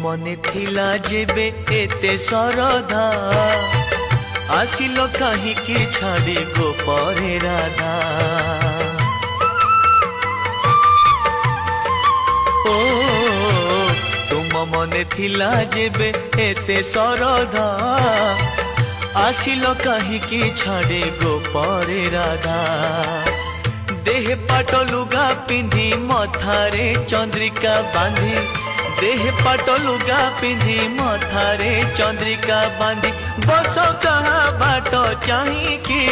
मने थिला जेबे एते सरधा आसिलो कहीं की छाड़ी गो परे राधा ओ तुम मने थिला जेबे एते सरधा आसिलो कहीं की छाड़ी गो परे राधा देह पाट लुगा पिंधि मथारे चंद्रिका बांधी देह पाट लुगा पिंधि मथारे चंद्रिका बांधी बस कहा बाट चाहिकी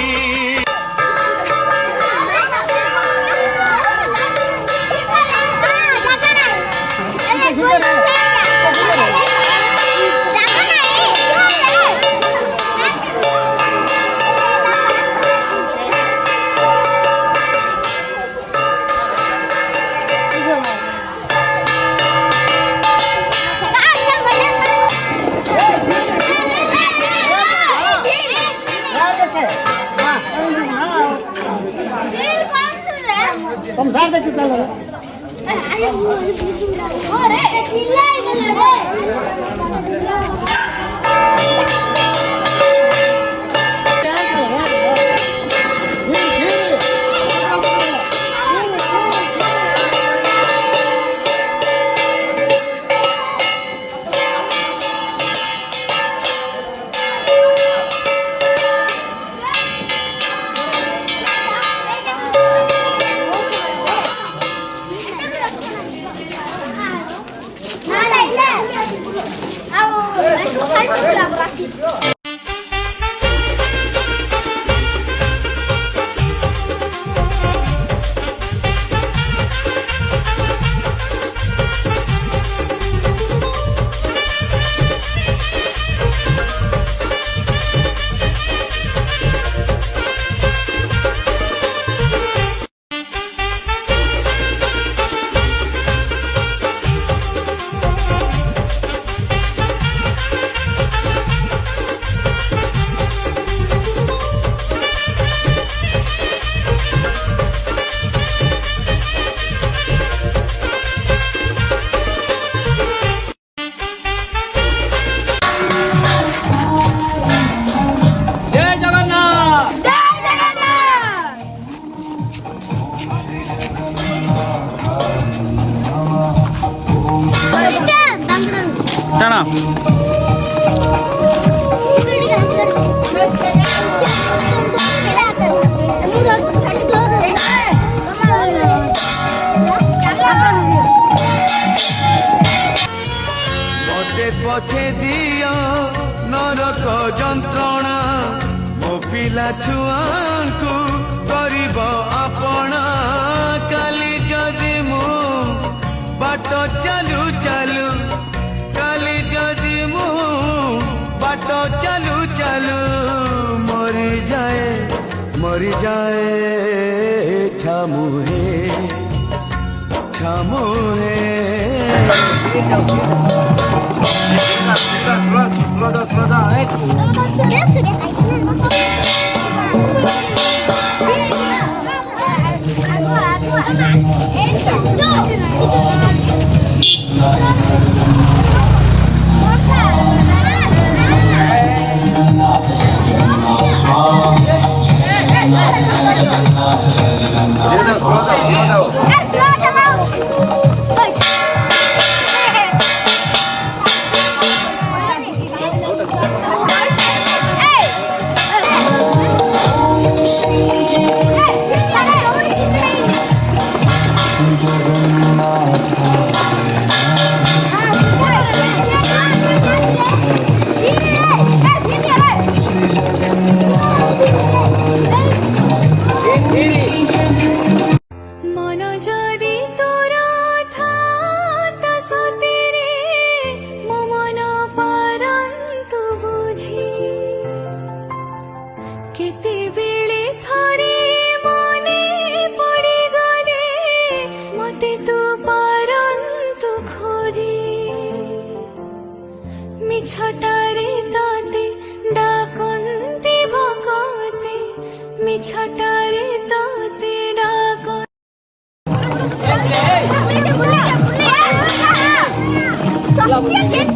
तुम साथ देखते चलो अरे चिल्लाई गले टाणा पछे पछे दिया नरक जंत्रणा मो पिला छुआंकु करिब आपणा काली जदि मु बाट चालू चालू काली जदि मु बाट चालू चालू मरी जाए छामुहे छामुहे मिछटारे ताते डाकन्ती भगते मिछटारे ताते डाकन्ती ये